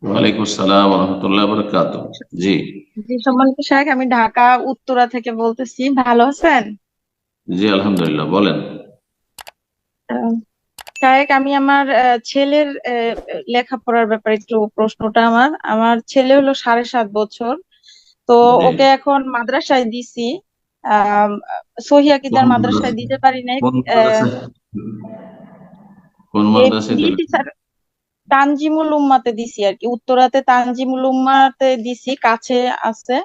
ওয়ালাইকুম আসসালাম রহমতুল্লাহ বরকাত। জি। জি সম্মানিত সাহেব, আমি ঢাকা উত্তরা থেকে বলতেছি। ভালো আছেন? জি আলহামদুলিল্লাহ, বলেন। আহ, সাহেব, আমি আমার ছেলের লেখাপড়ার ব্যাপারে একটু প্রশ্নটা আমার আমার ছেলে হলো 7.5 বছর। তো জি। ওকে এখন মাদ্রাসায় দিছি। আহ সহি কোন আকিদার মাদ্রাসায় মাদ্রাসা? দিতে পারি নাই। কোন আহ, মাদ্রাসা? কোন মাদ্রাসায় দিলেন? দিয়েছি স্যার, তানজিমুল উম্মাতে দিছি আর কি, উত্তরাতে তানজিমুল উম্মাতে দিছি, কাছে আছে।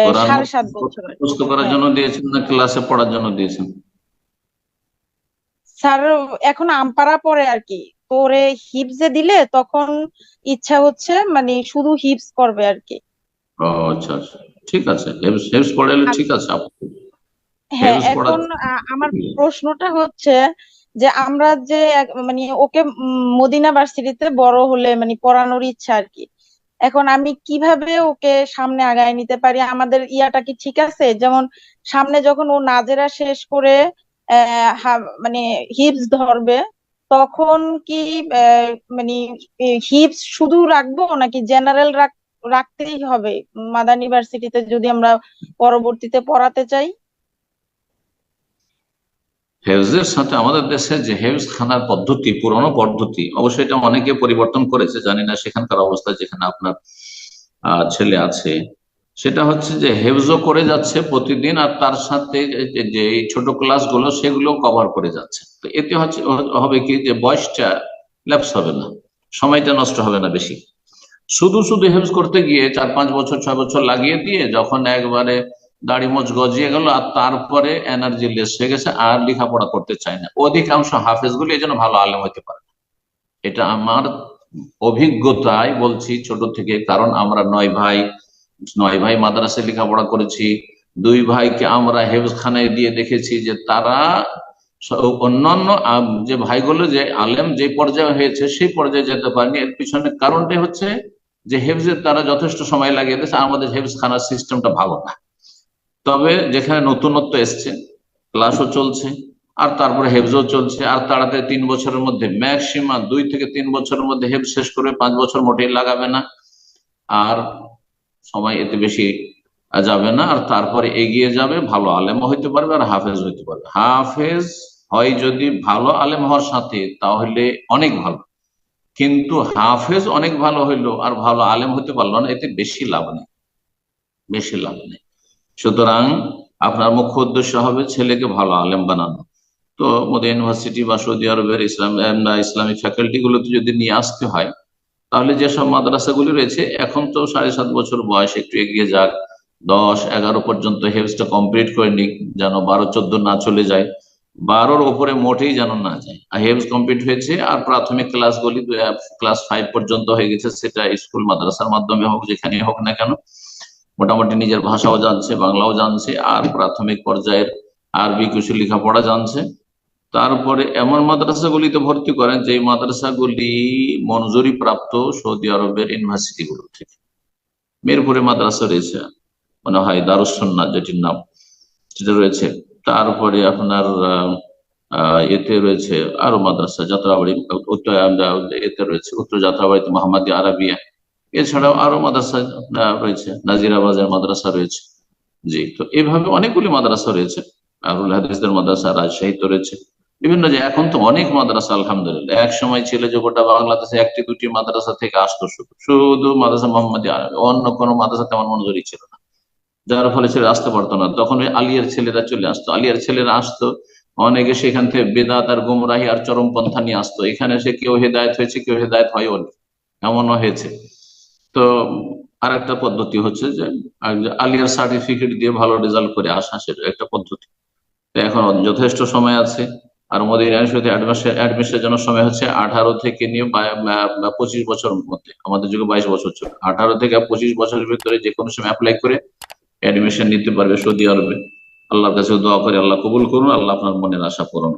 কোরআন 7.5 বছর আর কি। মুখস্থ করার হ্যাঁ জন্য দিয়েছেন না ক্লাসে পড়ার জন্য দিয়েছেন? স্যার, এখন আমপাড়া পড়ে আর কি। তোরে হিপসে দিলে তখন ইচ্ছা হচ্ছে মানে শুধু হিপস করবে আর কি। ও আচ্ছা আচ্ছা, ঠিক আছে, হেফজ হেফজ পড়ালে আর ঠিক আছে হ্যাঁ, হেফজ পড়া। এখন আমার প্রশ্নটা হচ্ছে যে আমরা যে মানে ওকে মদিনা ভার্সিটিতে বড় হলে মানে পড়ানোর ইচ্ছা আর কি। এখন আমি কিভাবে ওকে সামনে আগায় নিতে পারি? আমাদের ইয়াটা কি ঠিক আছে? যেমন সামনে যখন ও নাজেরা শেষ করে মানে হিপস ধরবে, তখন কি আহ, মানে হিপস শুধু রাখবো নাকি জেনারেল রাখতেই হবে মাদানী ভার্সিটিতে যদি আমরা পরবর্তীতে পড়াতে চাই? হেফজের সাথে আমাদের দেশে যে হেফজ খানার পদ্ধতি, পুরনো পদ্ধতি, অবশ্যই এটা অনেকে পরিবর্তন করেছে, জানি না সেখানকার অবস্থা যেখানে আপনার ছেলে আছে। সেটা হচ্ছে যে হেফজও করে যাচ্ছে প্রতিদিন, আর তার সাথে যে এই ছোট ক্লাসগুলো সেগুলো কভার করে যাচ্ছে। তো এতে হচ্ছে হবে কি, যে বয়সটা ল্যাপস হবে না, সময়টা নষ্ট হবে না বেশি। শুধু শুধু হেফজ করতে গিয়ে 4-5 বছর 6 বছর লাগিয়ে দিয়ে যখন একবারে দাড়ি মোচ গজিয়ে গেল, আর তারপরে এনার্জি লেস হয়ে গেছে, আর লেখাপড়া করতে চায় না, অধিকাংশ হাফেজ গুলো এই জন্য ভালো আলেম হতে পারে না। এটা আমার অভিজ্ঞতায় বলছি, ছোট থেকে। কারণ আমরা 9 ভাই, 9 ভাই মাদ্রাসায় লেখাপড়া করেছি। 2 ভাইকে আমরা হেফজখানায় দিয়ে দেখেছি যে তারা অন্যান্য যে ভাইগুলো যে আলেম যে পর্যায়ে হয়েছে সেই পর্যায়ে যেতে পারেনি। এর পিছনে কারণটাই হচ্ছে যে হেফজের তারা যথেষ্ট সময় লাগিয়ে দিয়েছে, আমাদের হেফজখানার সিস্টেমটা ভালো না। তবে যেখানে নতুনত্ব এসছে, ক্লাসও চলছে, আর তারপরে হেফজও চলছে, আর তাড়াতাড়ি 3 বছরের মধ্যে, ম্যাক্সিমাম 2 থেকে 3 বছরের মধ্যে হেফজ শেষ করবে, 5 বছর মোটেই লাগাবে না। আর সময় এতে বেশি যাবে না, আর তারপরে এগিয়ে যাবে, ভালো আলেমও হইতে পারবে আর হাফেজ হইতে পারবে। হাফেজ হয় যদি ভালো আলেম হওয়ার সাথে, তাহলে অনেক ভালো। কিন্তু হাফেজ অনেক ভালো হইলো আর ভালো আলেম হতে পারলো না, এতে বেশি লাভ নেই, বেশি লাভ নেই। সুতরাং আপনার মুখ্য উদ্দেশ্য হবে ছেলেকে ভালো আলেম বানানো। তো মোদি ইউনিভার্সিটি বা সৌদি আরবের ইসলামিক ফ্যাকাল্টি গুলোতে যদি নিয়ে আসতে হয়, তাহলে যেসব মাদ্রাসাগুলি রয়েছে, এখন তো 7.5 বছর বয়স, একটু এগিয়ে যাক, 10-11 পর্যন্ত হেফজটা কমপ্লিট করে নিক, যেন 12-14 না চলে যায়, 12-র ওপরে মোটেই যেন না যায়। আর হেফজ কমপ্লিট হয়েছে, আর প্রাথমিক ক্লাসগুলি ক্লাস 5 পর্যন্ত হয়ে গেছে, সেটা স্কুল মাদ্রাসার মাধ্যমে হোক, যেখানে হোক না কেন, মোটামুটি নিজের ভাষাও জানছে, বাংলাও জানছে, আর প্রাথমিক পর্যায়ের আরবি কিছু লেখাপড়া জানছে। তারপরে এমন মাদ্রাসাগুলিতে ভর্তি করেন যে মাদ্রাসাগুলি মঞ্জুরি প্রাপ্ত সৌদি আরবের ইউনিভার্সিটি গুলো থেকে। মিরপুরে মাদ্রাসা রয়েছে, মনে হয় দারুস সুন্নাহ যেটির নাম, সেটা রয়েছে। তারপরে আপনার এতে রয়েছে আরো মাদ্রাসা, যাত্রাবাড়ি এতে রয়েছে, উত্তর যাত্রাবাড়িতে মোহাম্মদী আরাবিয়া। এছাড়াও আরো মাদ্রাসা রয়েছে, নাজিরাবাজার মাদ্রাসা রয়েছে। জি, তো এইভাবে অনেকগুলি মাদ্রাসা রয়েছে। আরুল হাদিসদের মাদ্রাসা রাজশাহীতে রয়েছে, বিভিন্ন জায়গায়। এখন তো অনেক মাদ্রাসা আলহামদুলিল্লাহ। এক সময় ছিল যে গোটা বাংলাদেশে 1-2টি মাদ্রাসা থেকে আসতো, শুধু শুধু মাদ্রাসা মোহাম্মদী আরবি, অন্য কোনো মাদ্রাসা তেমন মনোযোগী ছিল না, যার ফলে ছেলে আসতে পারতো না। তখন ওই আলিয়ার ছেলেরা চলে আসতো, আলিয়ার ছেলেরা আসতো, অনেকে সেখান থেকে বেদাত আর গুমরাহি আর চরমপন্থা নিয়ে আসতো। এখানে সে কেউ হেদায়ত হয়েছে, কেউ হেদায়ত হয়ও নি, এমনও হয়েছে। তো আরেকটা পদ্ধতি হচ্ছে যে আলিয়ার সার্টিফিকেট দিয়ে ভালো রেজাল্ট করে আসা, সেটা একটা পদ্ধতি। তো এখন যথেষ্ট সময় আছে। আর মোদী ইউনিভার্সিটি অ্যাডমিশনের জন্য সময় হচ্ছে 18 থেকে নিয়ে 25 বছরের মধ্যে। আমাদের যুগে 22 বছর ছিল, 18 থেকে 25 বছরের ভিতরে যে কোনো সময় অ্যাপ্লাই করে অ্যাডমিশন নিতে পারবে সৌদি আরবে। আল্লাহর কাছে দোয়া করে আল্লাহ কবুল করুন, আল্লাহ আপনার মনের আশা পূরণ